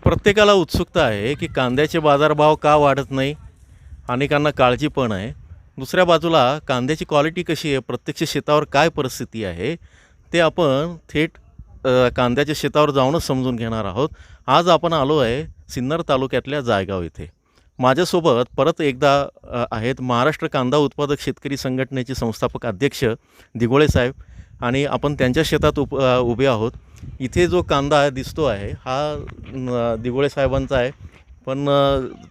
प्रत्येकाला उत्सुकता आहे की कांद्याचे बाजारभाव का वाढत नाही. अनेकांना काळजी पण आहे. दुसऱ्या बाजूला कांद्याची क्वालिटी कशी आहे, प्रत्यक्ष शेतावर काय परिस्थिती आहे, ते आपण थेट कांद्याच्या शेतावर जाऊनच समजून घेणार आहोत. आज आपण आलो आहे सिन्नर तालुक्यातल्या जायगाव इथे. माझ्यासोबत परत एकदा आहेत महाराष्ट्र कांदा उत्पादक शेतकरी संघटनेचे संस्थापक अध्यक्ष दिघोळे साहेब आणि आपण त्यांच्या शेतात उभे आहोत. इथे जो कांदा दिसतो आहे हा दिघोळे साहेबांचा आहे, पण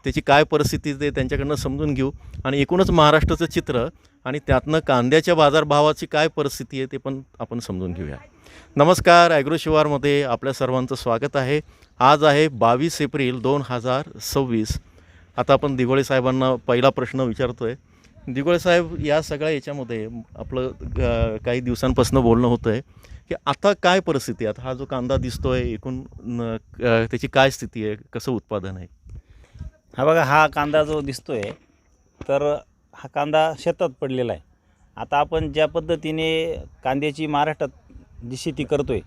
त्याची काय परिस्थिती ते त्यांच्याकडनं समजून घेऊ आणि एकूणच महाराष्ट्राचं चित्र आणि त्यातनं कांद्याच्या बाजारभावाची काय परिस्थिती आहे ते पण आपण समजून घेऊया. नमस्कार, ॲग्रो शिवारमध्ये आपल्या सर्वांचं स्वागत आहे. आज आहे 22 एप्रिल 2026. आता आपण दिघोळे साहेबांना पहिला प्रश्न विचारतो आहे. दिघोळे साहेब, या सगळ्या याच्यामध्ये आपलं काही दिवसांपासून बोलणं होतं आहे की आता काय परिस्थिती आहे, आता हा जो कांदा दिसतो आहे एकूण त्याची काय स्थिती आहे, कसं उत्पादन आहे? हा बघा, हा कांदा जो दिसतोय तर हा कांदा शेतात पडलेला आहे. आता आपण ज्या पद्धतीने कांद्याची महाराष्ट्रात जी शेती करतोय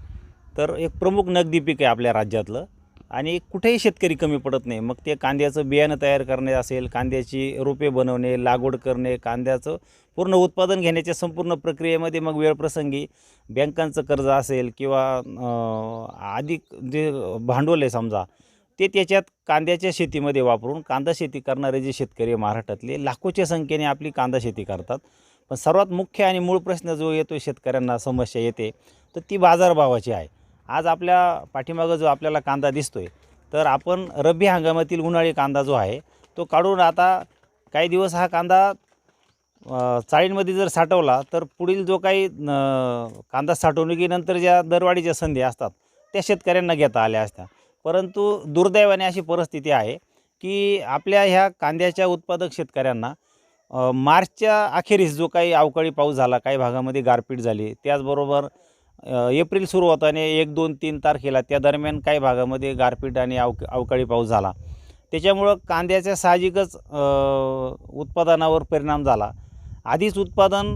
तर एक प्रमुख नगदी पीक आहे आपल्या राज्यातलं आणि कुठेही शेतकरी कमी पडत नाही. मग ते कांद्याचं बियाणं तयार करणे असेल, कांद्याची रोपे बनवणे, लागवड करणे, कांद्याचं पूर्ण उत्पादन घेण्याच्या संपूर्ण प्रक्रियेमध्ये मग वेळप्रसंगी बँकांचं कर्ज असेल किंवा अधिक जे भांडवल आहे समजा ते त्याच्यात कांद्याच्या शेतीमध्ये वापरून कांदा शेती करणारे जे शेतकरी महाराष्ट्रातले लाखोच्या संख्येने आपली कांदा शेती करतात. पण सर्वात मुख्य आणि मूळ प्रश्न जो येतो शेतकऱ्यांना समस्या येते तर ती बाजारभावाची आहे. आज आपल्या पाठीमागं जो आपल्याला कांदा दिसतोय तर आपण रब्बी हंगामातील उन्हाळी कांदा जो आहे तो काढून आता काही दिवस हा कांदा चाळींमध्ये जर साठवला तर पुढील जो काही कांदा साठवणुकीनंतर ज्या दरवाढीच्या संधी असतात त्या शेतकऱ्यांना घेता आल्या असत्या. परंतु दुर्दैवाने अशी परिस्थिती आहे की आपल्या ह्या कांद्याच्या उत्पादक शेतकऱ्यांना मार्चच्या अखेरीस जो काही अवकाळी पाऊस झाला, काही भागामध्ये गारपीट झाली, त्याचबरोबर एप्रिल सुरू होताना 1, 2, 3 तारखेला त्या दरम्यान काही भागामध्ये गारपीट आणि अवकाळी पाऊस झाला. त्याच्यामुळं कांद्याच्या साहजिकच उत्पादनावर परिणाम झाला. आधीच उत्पादन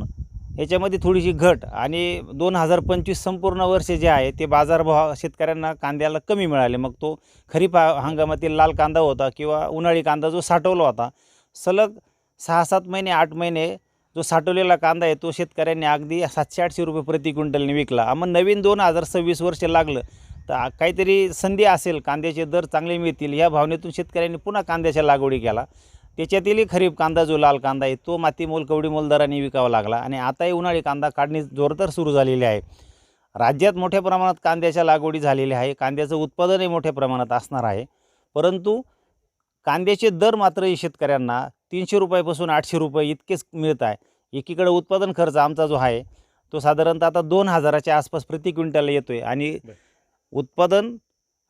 ह्याच्यामध्ये थोडीशी घट आणि 2025 संपूर्ण वर्ष जे आहे ते बाजारभाव शेतकऱ्यांना कांद्याला कमी मिळाले. मग तो खरीप हंगामातील लाल कांदा होता किंवा उन्हाळी कांदा जो साठवला होता, सलग 6-7 महिने 8 महिने जो साठवलेला कांदा आहे तो शेतकऱ्यांनी अगदी 700-800 रुपये प्रति क्विंटलने विकला. मग नवीन 2026 वर्ष लागलं तर काहीतरी संधी असेल, कांद्याचे दर चांगले मिळतील या भावनेतून शेतकऱ्यांनी पुन्हा कांद्याच्या लागवडी केला. त्याच्यातीलही खरीप कांदा जो लाल कांदा आहे तो मातीमोल कवडीमोल दराने विकावा लागला आणि आताही उन्हाळी कांदा काढणी जोरदार सुरू झालेली आहे. राज्यात मोठ्या प्रमाणात कांद्याच्या लागवडी झालेली आहे, कांद्याचं उत्पादनही मोठ्या प्रमाणात असणार आहे. परंतु कांद्याचे दर मात्र शेतकऱ्यांना 300 रुपयापासून 800 रुपये इतकेच मिळत आहे. एकीकडे उत्पादन खर्च आमचा जो आहे तो साधारणतः आता 2000च्या आसपास प्रति क्विंटलला येतो आहे आणि उत्पादन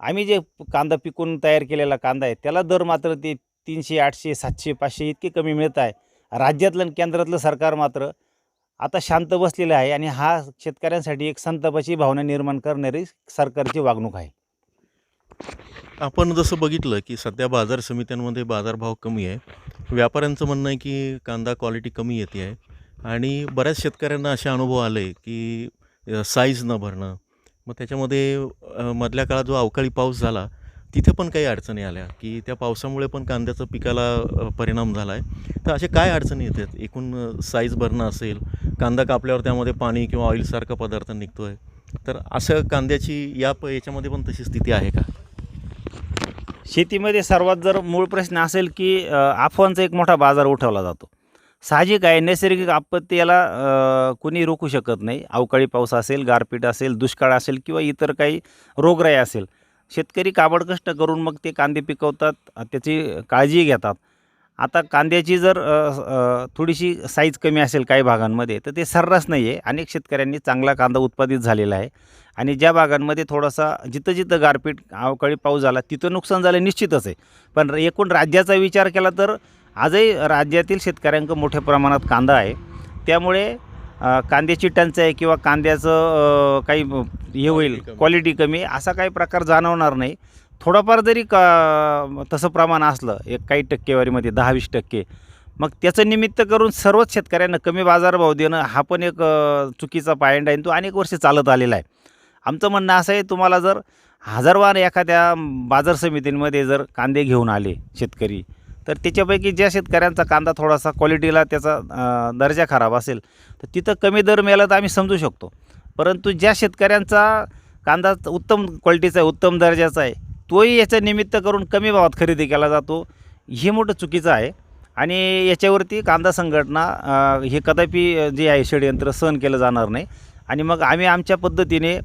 आम्ही जे कांदा पिकून तयार केलेला कांदा आहे त्याला दर मात्र ते 300, 800, 700, 500 इतके कमी मिळत आहे. राज्यातलं आणि केंद्रातलं सरकार मात्र आता शांत बसलेलं आहे आणि हा शेतकऱ्यांसाठी एक संतापाची भावना निर्माण करणारी सरकारची वागणूक आहे. आपण जसं बघितलं की सध्या बाजार समित्यांमध्ये बाजारभाव कमी आहे. व्यापाऱ्यांचं म्हणणं आहे की कांदा क्वालिटी कमी येते आहे आणि बऱ्याच शेतकऱ्यांना असे अनुभव आले की साईज न भरणं. मग त्याच्यामध्ये मधल्या काळात जो अवकाळी पाऊस झाला तिथे पण काही अडचणी आल्या की त्या पावसामुळे पण कांद्याचं पिकाला परिणाम झाला आहे. तर असे काय अडचणी येतात? एकूण साईज भरणं असेल, कांदा कापल्यावर त्यामध्ये पाणी किंवा ऑइलसारखा पदार्थ निघतो आहे, तर असं कांद्याची याच्यामध्ये पण तशी स्थिती आहे का? शेतीमध्ये सर्वात जर मूळ प्रश्न असेल की अफवांचा एक मोठा बाजार उठवला जातो. साहजिक आहे, नैसर्गिक आपत्ती याला कोणी रोखू शकत नाही. अवकाळी पाऊस असेल, गारपीट असेल, दुष्काळ असेल किंवा इतर काही रोगराई असेल, शेतकरी काबड कष्ट करून मग ते कांदे पिकवतात, त्याची काळजी घेतात. आता कांद्याची जर थोडीशी साईज कमी असेल काही भागांमध्ये तर ते सर्रास नाही आहे. अनेक शेतकऱ्यांनी चांगला कांदा उत्पादित झालेला आहे आणि ज्या भागांमध्ये थोडासा जिथं जिथं गारपीट अवकाळी पाऊस झाला तिथं नुकसान झालं निश्चितच आहे. पण एकूण राज्याचा विचार केला तर आजही राज्यातील शेतकऱ्यांकडे मोठ्या प्रमाणात कांदा आहे. त्यामुळे कांद्याची टंचाई किंवा कांद्याचं काही हे होईल, क्वालिटी कमी असा काही प्रकार जाणवणार नाही. थोडंफार जरी तसं प्रमाण असलं एक काही टक्केवारीमध्ये 10-20%, मग त्याचं निमित्त करून सर्वच शेतकऱ्यांना कमी बाजारभाव देणं हा पण एक चुकीचा पायंडा आहे. तो अनेक वर्ष चालत आलेला आहे. आमचं म्हणणं असं आहे, तुम्हाला जर हजारवार एखाद्या बाजार समितींमध्ये जर कांदे घेऊन आले शेतकरी, तर त्याच्यापैकी ज्या शेतकऱ्यांचा कांदा थोडासा क्वालिटीला त्याचा दर्जा खराब असेल तर तिथं कमी दर मिळाला तर आम्ही समजू शकतो. परंतु ज्या शेतकऱ्यांचा कांदा उत्तम क्वालिटीचा आहे, उत्तम दर्जाचा आहे, तोही याचं निमित्त करून कमी भावात खरेदी केला जातो, हे मोठं चुकीचं आहे. आणि याच्यावरती कांदा संघटना हे कदापि जे आहे षडयंत्र सहन केलं जाणार नाही. आणि मग आम्ही आमच्या पद्धतीने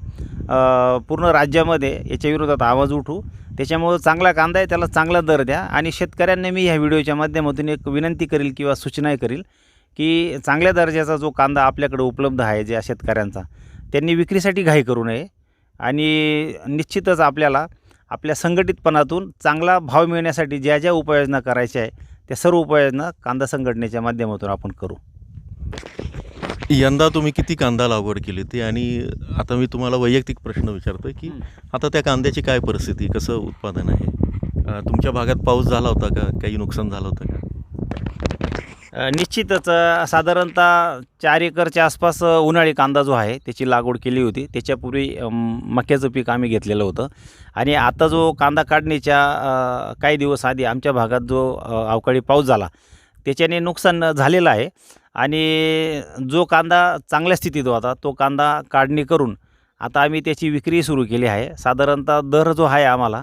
पूर्ण राज्यामध्ये याच्या विरोधात आवाज उठवू. त्याच्यामुळं चांगला कांदा आहे त्याला चांगला दर द्या. आणि शेतकऱ्यांना मी ह्या व्हिडिओच्या माध्यमातून एक विनंती करेल किंवा सूचनाही करेल की चांगल्या दर्जाचा जो कांदा आपल्याकडे उपलब्ध आहे ज्या शेतकऱ्यांचा, त्यांनी विक्रीसाठी घाई करू नये. आणि निश्चितच आपल्याला आपल्या संघटितपणातून चांगला भाव मिळण्यासाठी ज्या ज्या उपाययोजना करायच्या आहे त्या सर्व उपाययोजना कांदा संघटनेच्या माध्यमातून आपण करू. यंदा तुम्ही किती कांदा लागवड केली ती, आणि आता मी तुम्हाला वैयक्तिक प्रश्न विचारतो की आता त्या कांद्याची काय परिस्थिती, कसं उत्पादन आहे? तुमच्या भागात पाऊस झाला होता का, काही नुकसान झालं होतं का? निश्चितच साधारणतः 4 एकरच्या आसपास उन्हाळी कांदा जो आहे त्याची लागवड केली होती. त्याच्यापूर्वी मक्याचं पीक आम्ही घेतलेलं होतं. आणि आता जो कांदा काढणीच्या काही दिवस आधी आमच्या भागात जो अवकाळी पाऊस झाला त्याच्याने नुकसान झालेलं आहे. आणि जो कांदा चांगल्या स्थितीत होता तो कांदा काढणी करून आता आम्ही त्याची विक्री सुरू केली आहे. साधारणतः दर जो आहे आम्हाला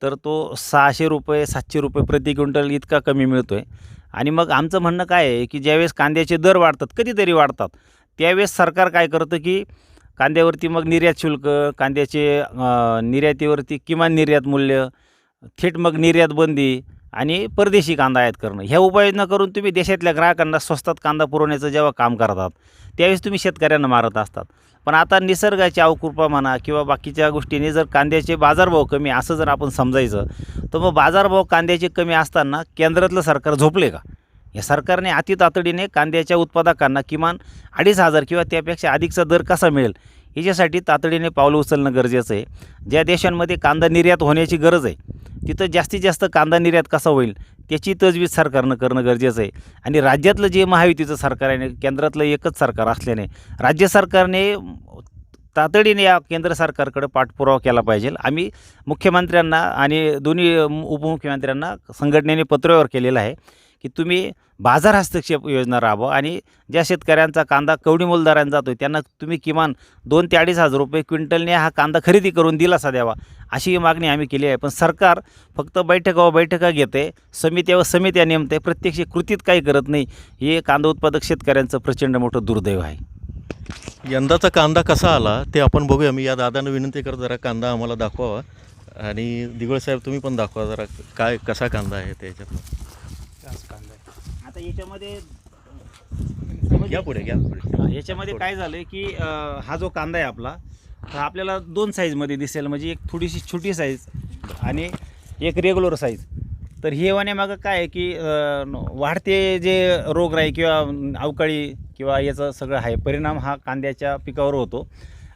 तर तो 600 रुपये 700 रुपये प्रति क्विंटल इतका कमी मिळतो आहे. आणि मग आमचं म्हणणं काय आहे की ज्यावेळेस कांद्याचे दर वाढतात, कधीतरी वाढतात, त्यावेळेस सरकार काय करतं की कांद्यावरती मग निर्यात शुल्क, कांद्याचे निर्यातीवरती किमान निर्यात मूल्य, थेट मग निर्यात बंदी आणि परदेशी कांदा आयात करणं, ह्या उपाययोजना करून तुम्ही देशातल्या ग्राहकांना स्वस्तात कांदा पुरवण्याचं जेव्हा काम करतात त्यावेळेस तुम्ही शेतकऱ्यांना मारत असतात. पण आता निसर्गाची अवकृपा म्हणा किंवा बाकीच्या गोष्टींनी जर कांद्याचे बाजारभाव कमी असं जर आपण समजायचं तर मग बाजारभाव कांद्याचे कमी असताना केंद्रातलं सरकार झोपले का? या सरकारने अति तातडीने कांद्याच्या उत्पादकांना किमान 2,500 किंवा त्यापेक्षा अधिकचा दर कसा मिळेल याच्यासाठी तातडीने पावलं उचलणं गरजेचं आहे. ज्या देशांमध्ये कांदा निर्यात होण्याची गरज आहे तिथं जास्तीत जास्त कांदा निर्यात कसा होईल त्याची तजवीज सरकारनं करणं गरजेचं आहे. आणि राज्यातलं जे महायुतीचं सरकार आहे, केंद्रातलं एकच सरकार असल्याने राज्य सरकारने तातडीने या केंद्र सरकारकडे पाठपुरावा केला पाहिजे. आम्ही मुख्यमंत्र्यांना आणि दोन्ही उपमुख्यमंत्र्यांना संघटनेने पत्रावर केलेलं आहे की तुम्ही बाजार हस्तक्षेप योजना राबवा आणि ज्या शेतकऱ्यांचा कांदा कवडीमोल दराने जातो त्यांना तुम्ही किमान 2,000 ते 2,500 रुपये क्विंटलने हा कांदा खरेदी करून दिलासा द्यावा, अशी मागणी आम्ही केली आहे. पण सरकार फक्त बैठका घेते, समित्या नेमते, प्रत्यक्ष कृतीत काही करत नाही. हे कांदा उत्पादक शेतकऱ्यांचं प्रचंड मोठं दुर्दैव आहे. यंदाचा कांदा कसा आला ते आपण बघूया. मी या दादांना विनंती करतो जरा कांदा आम्हाला दाखवावा. आणि दिगोळ साहेब तुम्ही पण दाखवा जरा काय कसा कांदा आहे त्याच्यात. आता याच्यामध्ये घ्या पुढे. याच्यामध्ये काय झालं की हा जो कांदा आहे आपला हा आपल्याला 2 साईजमध्ये दिसेल, म्हणजे एक थोडीशी छोटी साईज आणि एक रेग्युलर साईज. तर हे वाण्यामागं काय आहे की वाढते जे रोगराई किंवा अवकाळी किंवा याचं सगळं आहे परिणाम हा कांद्याच्या पिकावर होतो.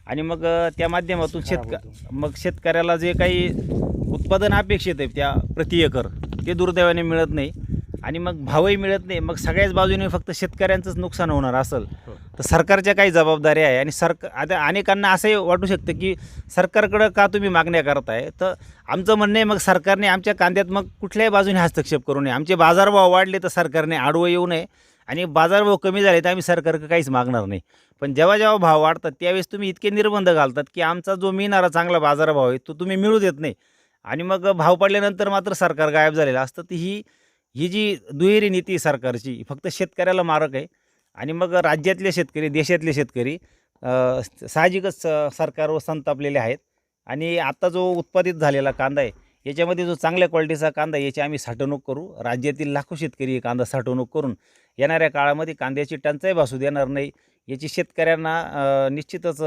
आणि मग त्या माध्यमातून शेतकऱ्याला जे काही उत्पादन अपेक्षित आहे त्या प्रति एकर ते दुर्दैवाने मिळत नाही. आणि मग भावही मिळत नाही. मग सगळ्याच बाजूने फक्त शेतकऱ्यांचंच नुकसान होणार असेल तर सरकारच्या काही जबाबदारी आहे. आणि आता अनेकांना असंही वाटू शकतं की सरकारकडं का तुम्ही मागण्या करताय, तर आमचं म्हणणं आहे मग सरकारने आमच्या कांद्यात मग कुठल्याही बाजूने हस्तक्षेप करू नये. आमचे बाजारभाव वाढले तर सरकारने आडवं येऊ नये आणि बाजारभाव कमी झाले तर आम्ही सरकारकडे काहीच मागणार नाही. पण जेव्हा भाव वाढतात त्यावेळेस तुम्ही इतके निर्बंध घालतात की आमचा जो मिळणारा चांगला बाजारभाव आहे तो तुम्ही मिळू देत नाही. आणि मग भाव पडल्यानंतर मात्र सरकार गायब झालेलं असतं. तर ही जी दुहेरी नीती सरकारची फक्त शेतकऱ्याला मारक आहे. आणि मग राज्यातले शेतकरी, देशातले शेतकरी साहजिकच सरकारवर संतापलेले आहेत. आणि आता जो उत्पादित झालेला कांदा आहे याच्यामध्ये जो चांगल्या क्वालिटीचा कांदा याची आम्ही साठवणूक करू. राज्यातील लाखो शेतकरी कांदा साठवणूक करून येणाऱ्या काळामध्ये कांद्याची टंचाई भासू देणार नाही याची शेतकऱ्यांना निश्चितच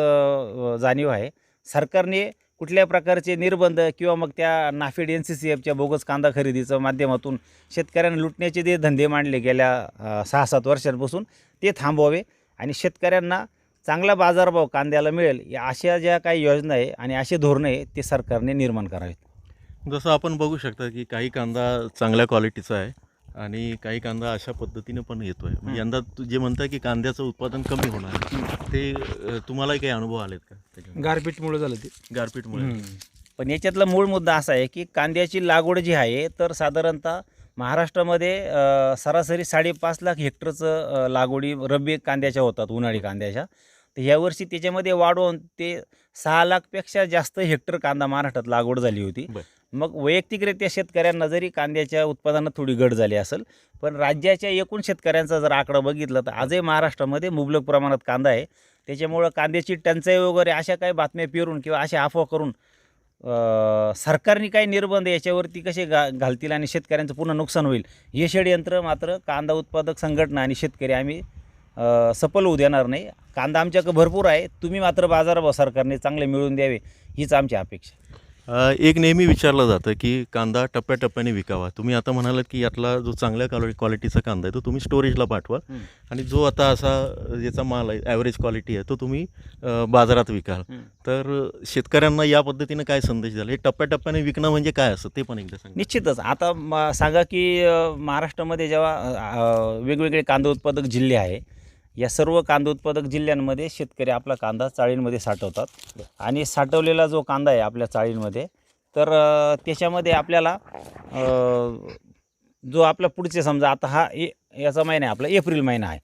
जाणीव आहे. सरकारने कुठल्या प्रकारचे निर्बंध किंवा मग त्या नाफेड NCCFच्या बोगस कांदा खरेदीचं माध्यमातून शेतकऱ्यांना लुटण्याचे जे धंदे मांडले गेल्या 6-7 वर्षांपासून ते थांबवावे आणि शेतकऱ्यांना चांगला बाजारभाव कांद्याला मिळेल या अशा ज्या काही योजना आहे आणि असे धोरणं आहे ते सरकारने निर्माण करावेत. जसं आपण बघू शकता की काही कांदा चांगल्या क्वालिटीचा आहे आणि काही कांदा अशा पद्धतीने पण येतो आहे. यंदा तू जे म्हणताय की कांद्याचं उत्पादन कमी होणार आहे, ते तुम्हालाही काही अनुभव आलेत का? गारपीटमुळे झालं ते. गारपीटमुळे पण याच्यातला मूळ मुद्दा असा आहे की कांद्याची लागवड जी आहे तर साधारणतः महाराष्ट्रामध्ये सरासरी 5.5 लाख हेक्टरचं लागवडी रब्बी कांद्याच्या होतात, उन्हाळी कांद्याच्या. तर यावर्षी त्याच्यामध्ये वाढ होऊन ते 6 लाखपेक्षा जास्त हेक्टर कांदा महाराष्ट्रात लागवड झाली होती. मग वैयक्तिकरित्या शेतकऱ्यांना जरी कांद्याच्या उत्पादनात थोडी घट झाली असेल, पण राज्याच्या एकूण शेतकऱ्यांचा जर आकडा बघितला तर आजही महाराष्ट्रामध्ये मुबलक प्रमाणात कांदा आहे. त्याच्यामुळं कांद्याची टंचाई वगैरे अशा काही बातम्या पेरून किंवा अशा अफवा करून सरकारने काही निर्बंध याच्यावरती कसे घालतील आणि शेतकऱ्यांचं पुन्हा नुकसान होईल, हे षडयंत्र मात्र कांदा उत्पादक संघटना आणि शेतकरी आम्ही सफल होऊ देणार नाही. कांदा आमच्याकडे भरपूर आहे, तुम्ही मात्र बाजारभाव सरकारने चांगले मिळवून द्यावे हीच आमची अपेक्षा. एक नेहमी विचारलं जातं की कांदा टप्प्याटप्प्याने विकावा. तुम्ही आता म्हणालात की यातला जो चांगल्या क्वालिटीचा कांदा आहे तो तुम्ही स्टोरेजला पाठवा आणि जो आता असा ज्याचा माल आहे ॲव्हरेज क्वालिटी आहे तो तुम्ही बाजारात विकाल. तर शेतकऱ्यांना या पद्धतीनं काय संदेश द्याल? हे टप्प्याटप्प्याने विकणं म्हणजे काय असतं ते पण एकदा सांगा. निश्चितच आता सांगा की महाराष्ट्रामध्ये जेव्हा वेगवेगळे कांदा उत्पादक जिल्हे आहे, या सर्व कांदा उत्पादक जिल्ह्यांमध्ये शेतकरी आपला कांदा चाळींमध्ये साठवतात आणि साठवलेला जो कांदा आहे आपल्या चाळींमध्ये तर त्याच्यामध्ये आपल्याला जो आपला पुढचे समजा आता हा याचा महिना आहे आपला एप्रिल महिना आहे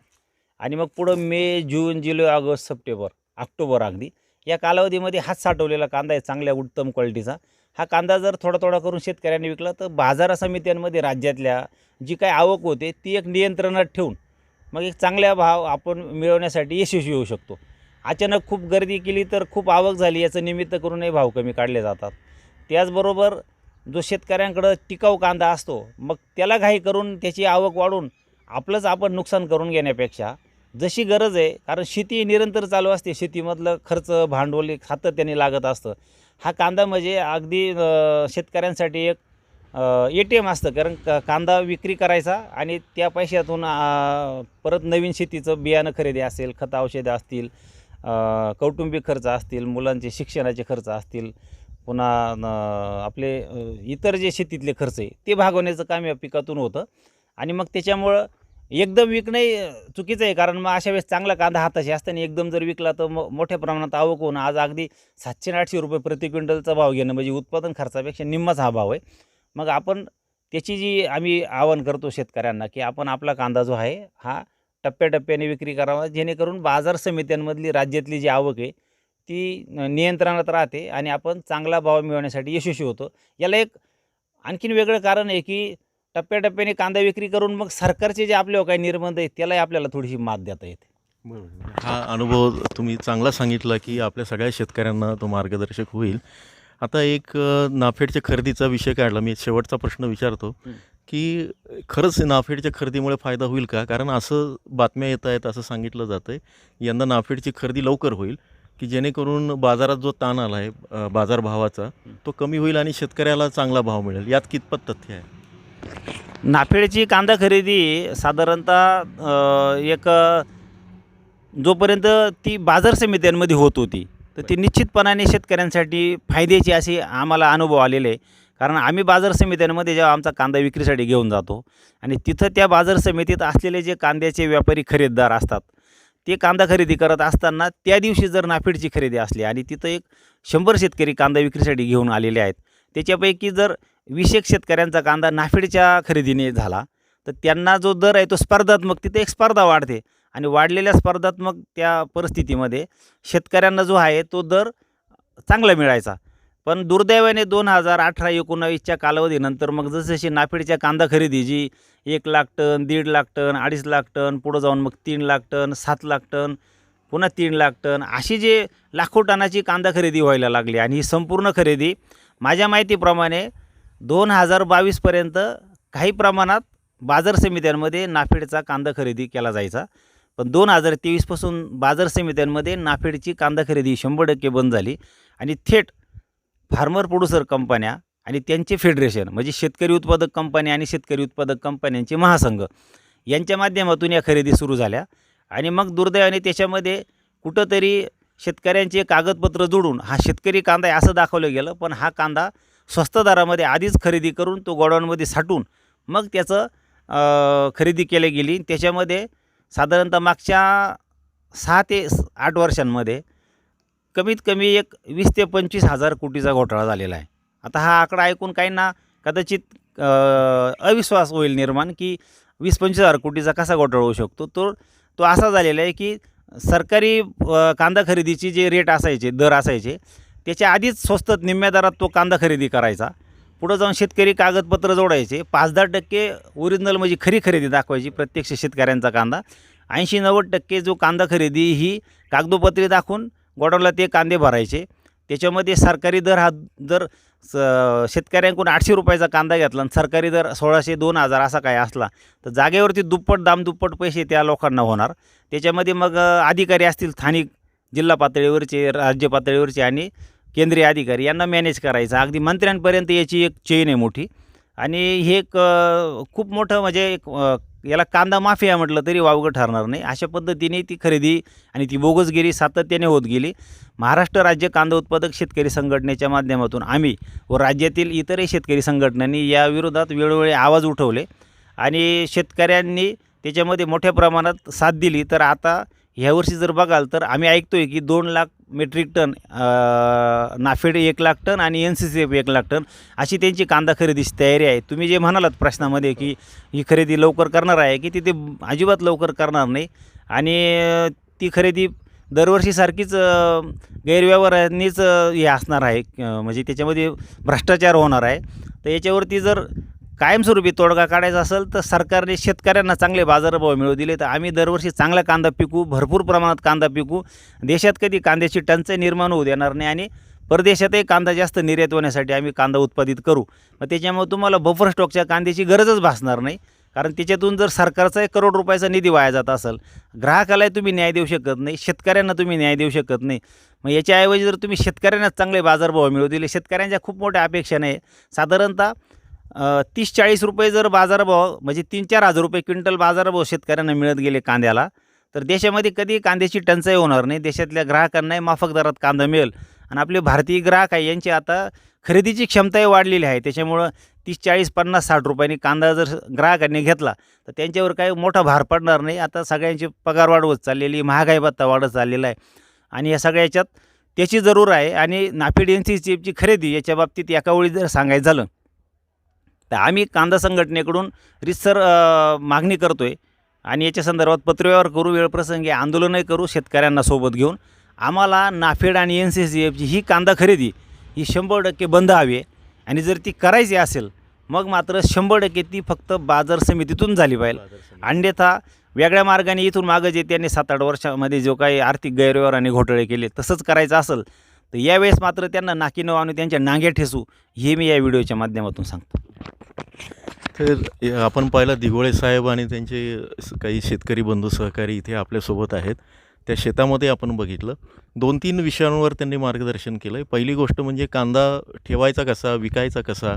आणि मग पुढं मे, जून, जुलै, ऑगस्ट, सप्टेंबर, ऑक्टोबर अगदी या कालावधीमध्ये हाच साठवलेला कांदा आहे चांगल्या उत्तम क्वालिटीचा. हा कांदा जर थोडा थोडा करून शेतकऱ्यांनी विकला तर बाजार समित्यांमध्ये राज्यातल्या जी काही आवक होते ती एक नियंत्रणात ठेवून मग एक चांगला भाव आपण मिळवण्यासाठी यशस्वी होऊ शकतो. अचानक खूप गर्दी केली तर खूप आवक झाली याचं निमित्त करूनही भाव कमी काढले जातात. त्याचबरोबर जो शेतकऱ्यांकडं टिकाऊ कांदा असतो मग त्याला घाई करून त्याची आवक वाढून आपलंच आपण नुकसान करून घेण्यापेक्षा जशी गरज आहे, कारण शेती निरंतर चालू असते, शेतीमधलं खर्च भांडवल सातत्याने लागत असतं. हा कांदा म्हणजे अगदी शेतकऱ्यांसाठी एक ATM असतं, कारण कांदा विक्री करायचा आणि त्या पैशातून परत नवीन शेतीचं बियाणं खरेदी असेल, खतं औषधं असतील, कौटुंबिक खर्च असतील, मुलांचे शिक्षणाचे खर्च असतील, पुन्हा आपले इतर जे शेतीतले खर्च आहे ते भागवण्याचं काम या पिकातून होतं. आणि मग त्याच्यामुळं एकदम विकणंही चुकीचं आहे, कारण मग अशा वेळेस चांगला कांदा हाताशी असताना एकदम जर विकला तर मोठ्या प्रमाणात आवक होऊन आज अगदी 700-800 रुपये प्रति क्विंटलचा भाव घेणं म्हणजे उत्पादन खर्चापेक्षा निम्माच हा भाव आहे. मग आपण त्याची जी आम्ही आवाहन करतो शेतकऱ्यांना की आपण आपला कांदा जो आहे हा टप्प्याटप्प्याने विक्री करावा, जेणेकरून बाजार समित्यांमधली राज्यातली जी आवक आहे ती नियंत्रणात राहते आणि आपण चांगला भाव मिळवण्यासाठी यशस्वी होतो. याला एक आणखीन वेगळं कारण आहे की टप्प्याटप्प्याने कांदा विक्री करून मग सरकारचे जे आपल्यावर काही निर्बंध आहेत त्यालाही आपल्याला थोडीशी मात देता येते. बरोबर. हा अनुभव तुम्ही चांगला सांगितला की आपल्या सगळ्या शेतकऱ्यांना तो मार्गदर्शक होईल. आता एक नाफेडच्या खरेदीचा विषय काढला. मी शेवटचा प्रश्न विचारतो की खरंच नाफेडच्या खरेदीमुळे फायदा होईल का? कारण असं बातम्या येत आहेत, असं सांगितलं जातं आहे यंदा नाफेडची खरेदी लवकर होईल की जेणेकरून बाजारात जो ताण आला आहे बाजारभावाचा तो कमी होईल आणि शेतकऱ्याला चांगला भाव मिळेल. यात कितपत तथ्य आहे? नाफेडची कांदा खरेदी साधारणतः एक जोपर्यंत ती बाजार समित्यांमध्ये होत होती तर ती निश्चितपणाने शेतकऱ्यांसाठी फायद्याची अशी आम्हाला अनुभव आलेले आहे. कारण आम्ही बाजार समित्यांमध्ये जेव्हा आमचा कांदा विक्रीसाठी घेऊन जातो आणि तिथं त्या बाजार समितीत असलेले जे कांद्याचे व्यापारी खरेदीदार असतात ते कांदा खरेदी करत असताना त्या दिवशी जर नाफेडची खरेदी असली आणि तिथं एक 100 शेतकरी कांदा विक्रीसाठी घेऊन आलेले आहेत, त्याच्यापैकी जर 20 शेतकऱ्यांचा कांदा नाफेडच्या खरेदीने झाला तर त्यांना जो दर आहे तो स्पर्धात्मक, तिथे एक स्पर्धा वाढते आणि वाढलेल्या स्पर्धात्मक त्या परिस्थितीमध्ये शेतकऱ्यांना जो आहे तो दर चांगला मिळायचा. पण दुर्दैवाने 2018-19च्या कालावधीनंतर मग जसजशी नाफेडच्या कांदा खरेदी जी 1 lakh ton, 1.5 lakh ton, 2.5 lakh ton, पुढं जाऊन मग 3 लाख टन, 7 लाख टन, पुन्हा 3 लाख टन अशी जे लाखो टनाची कांदा खरेदी व्हायला लागली आणि ही संपूर्ण खरेदी माझ्या माहितीप्रमाणे 2022पर्यंत काही प्रमाणात बाजार समित्यांमध्ये नाफेडचा कांदा खरेदी केला जायचा. पण 2023पासून बाजार समित्यांमध्ये नाफेडची कांदा खरेदी 100% बंद झाली आणि थेट फार्मर प्रोड्युसर कंपन्या आणि त्यांचे फेडरेशन म्हणजे शेतकरी उत्पादक कंपन्या आणि शेतकरी उत्पादक कंपन्यांचे महासंघ यांच्या माध्यमातून या खरेदी सुरू झाल्या. आणि मग दुर्दैवाने त्याच्यामध्ये कुठंतरी शेतकऱ्यांचे कागदपत्र जोडून हा शेतकरी कांदा आहे असं दाखवलं गेलं, पण हा कांदा स्वस्त दरामध्ये आधीच खरेदी करून तो गोडाऊनमध्ये साठवून मग त्याचं खरेदी केली गेली. त्याच्यामध्ये साधारणतः मागच्या 6 ते 8 वर्षांमध्ये कमीत कमी एक 20 ते 25,000 कोटीचा घोटाळा झालेला आहे. आता हा आकडा ऐकून काहींना कदाचित अविश्वास होईल निर्माण, की 20-25,000 कोटीचा कसा घोटाळा होऊ शकतो. तो असा झालेला आहे की सरकारी कांदा खरेदीची जे रेट असायचे, दर असायचे, त्याच्या आधीच स्वस्त निम्म्या दरात तो कांदा खरेदी करायचा. पुढं जाऊन शेतकरी कागदपत्र जोडायचे, 5-10% ओरिजिनल म्हणजे खरी खरेदी दाखवायची प्रत्यक्ष शेतकऱ्यांचा कांदा. 80-90% जो कांदा खरेदी ही कागदोपत्री दाखवून गोडाऊनला ते कांदे भरायचे. त्याच्यामध्ये सरकारी दर हा जर शेतकऱ्यांकडून 800 रुपयाचा कांदा घेतला आणि सरकारी दर 1600-2000 असा काय असला तर जागेवरती दुप्पट दामदुप्पट पैसे त्या लोकांना होणार. त्याच्यामध्ये मग अधिकारी असतील, स्थानिक जिल्हा पातळीवरचे, राज्य पातळीवरचे आणि केंद्रीय अधिकारी यांना मॅनेज करायचं. अगदी मंत्र्यांपर्यंत याची एक चेन आहे मोठी. आणि हे एक खूप मोठं म्हणजे एक याला कांदा माफिया म्हटलं तरी वावगं ठरणार नाही. अशा पद्धतीने ती खरेदी आणि ती बोगसगिरी सातत्याने होत गेली. महाराष्ट्र राज्य कांदा उत्पादक शेतकरी संघटनेच्या माध्यमातून आम्ही व राज्यातील इतरही शेतकरी संघटनांनी या विरोधात वेळोवेळी आवाज उठवले आणि शेतकऱ्यांनी त्याच्यामध्ये मोठ्या प्रमाणात साथ दिली. तर आता ह्यावर्षी जर बघाल तर आम्ही ऐकतोय की 2 lakh metric ton, NAFED 1 lakh ton आणि NCCF 1 लाख टन अशी त्यांची कांदा खरेदीची तयारी आहे. तुम्ही जे म्हणालात प्रश्नामध्ये की ही खरेदी लवकर करणार आहे, की ती अजिबात लवकर करणार नाही. आणि ती खरेदी दरवर्षीसारखीच गैरव्यवहारांनीच हे असणार आहे, म्हणजे त्याच्यामध्ये भ्रष्टाचार होणार आहे. तर याच्यावरती जर कायमस्वरूपी तोडगा काढायचा असेल तर सरकारने शेतकऱ्यांना चांगले बाजारभाव मिळवून दिले तर आम्ही दरवर्षी चांगला कांदा पिकू, भरपूर प्रमाणात कांदा पिकू. देशात कधी कांद्याची टंचाई निर्माण होऊ देणार नाही आणि परदेशातही कांदा जास्त निर्यात होण्यासाठी आम्ही कांदा उत्पादित करू. मग त्याच्यामुळे तुम्हाला बफर स्टॉकच्या कांद्याची गरजच भासणार नाही. कारण त्याच्यातून जर सरकारचा 1 करोड रुपयाचा निधी वाया जात असेल, ग्राहकालाही तुम्ही न्याय देऊ शकत नाही, शेतकऱ्यांना तुम्ही न्याय देऊ शकत नाही. मग याच्याऐवजी जर तुम्ही शेतकऱ्यांना चांगले बाजारभाव मिळवून दिले, शेतकऱ्यांच्या खूप मोठ्या अपेक्षा नाही. साधारणतः 30-40 रुपये जर बाजारभाव म्हणजे 3-4 हजार रुपये क्विंटल बाजारभाव शेतकऱ्यांना मिळत गेले कांद्याला, तर देशामध्ये कधी कांद्याची टंचाई होणार नाही. देशातल्या ग्राहकांनाही माफक दरात कांदा मिळेल. आणि आपले भारतीय ग्राहक आहे यांची आता खरेदीची क्षमताही वाढलेली आहे. त्याच्यामुळं 30-40-50-60 रुपयांनी कांदा जर ग्राहकांनी घेतला तर त्यांच्यावर काही मोठा भार पडणार नाही. आता सगळ्यांची पगार वाढवत चाललेली, महागाई भत्ता वाढत चाललेला आहे आणि या सगळ्या याच्यात त्याची जरूर आहे. आणि नाफेड NCCFची खरेदी याच्या बाबतीत एका वेळी जर सांगायचं झालं तर आम्ही कांदा संघटनेकडून रीतसर मागणी करतो आहे आणि याच्या संदर्भात पत्रव्यवहार करू, वेळप्रसंगी आंदोलनही करू शेतकऱ्यांना सोबत घेऊन. आम्हाला नाफेड आणि NCCFची ही कांदा खरेदी ही 100% बंद हवी आहे. आणि जर ती करायची असेल मग मात्र 100% ती फक्त बाजार समितीतून झाली पाहिजे. अन्यथा वेगळ्या मार्गाने इथून मागं जे त्यांनी 7-8 वर्षामध्ये जो काही आर्थिक गैरव्यवहार आणि घोटाळे केले तसंच करायचं असेल तर यावेळेस मात्र त्यांना नाकी नऊ आणून त्यांच्या नांग्या ठेसू, हे मी या व्हिडिओच्या माध्यमातून सांगतो. तर आपण पाहिलं दिघोळे साहेब आणि त्यांचे काही शेतकरी बंधू सहकारी इथे आपल्यासोबत आहेत. त्या शेतामध्ये आपण बघितलं 2-3 विषयांवर त्यांनी मार्गदर्शन केलं आहे. पहिली गोष्ट म्हणजे कांदा ठेवायचा कसा, विकायचा कसा,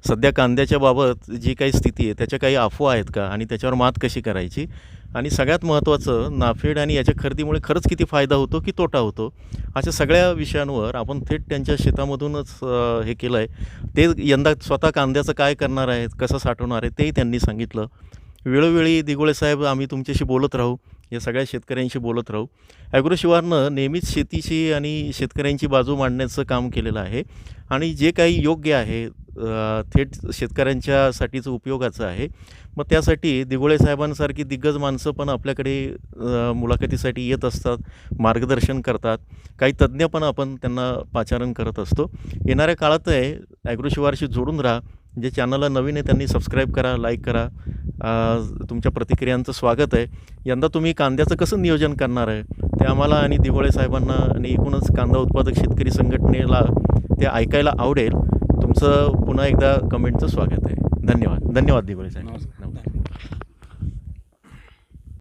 सध्या कांद्याच्या बाबत जी काही स्थिती आहे त्याच्या काही अफवा आहेत का आणि त्याच्यावर मात कशी करायची, आणि सगळ्यात महत्त्वाचं नाफेड आणि याच्या खरेदीमुळे खरंच किती फायदा होतो की तोटा होतो, अशा सगळ्या विषयांवर आपण थेट त्यांच्या शेतामधूनच हे केलं आहे. ते यंदा स्वतः कांद्याचं काय करणार आहेत, कसं साठवणार आहे तेही त्यांनी सांगितलं. वेळोवेळी दिघोळे साहेब आम्ही तुमच्याशी बोलत राहू, या सगळ्या शेतकऱ्यांशी बोलत राहू. ॲग्रोशिवारनं नेहमीच शेतीची आणि शेतकऱ्यांची बाजू मांडण्याचं काम केलेलं आहे आणि जे काही योग्य आहे थेट शेतकऱ्यांच्यासाठीचं उपयोगाचं आहे. मग त्यासाठी दिघोळे साहेबांसारखी दिग्गज माणसं पण आपल्याकडे मुलाखतीसाठी येत असतात, मार्गदर्शन करतात. काही तज्ज्ञ पण आपण त्यांना पाचारण करत असतो. येणाऱ्या काळात आहे ॲग्रोशिवारशी जोडून राहा. जे चॅनलला नवीन आहे त्यांनी सबस्क्राईब करा, लाईक करा. तुमच्या प्रतिक्रियांचं स्वागत आहे. यंदा तुम्ही कांद्याचं कसं नियोजन करणार आहे ते आम्हाला आणि दिघोळे साहेबांना आणि एकूणच कांदा उत्पादक शेतकरी संघटनेला ते ऐकायला आवडेल. तुमचं पुन्हा एकदा कमेंटचं स्वागत आहे. धन्यवाद दिघोळे साहेब. नमस्कार.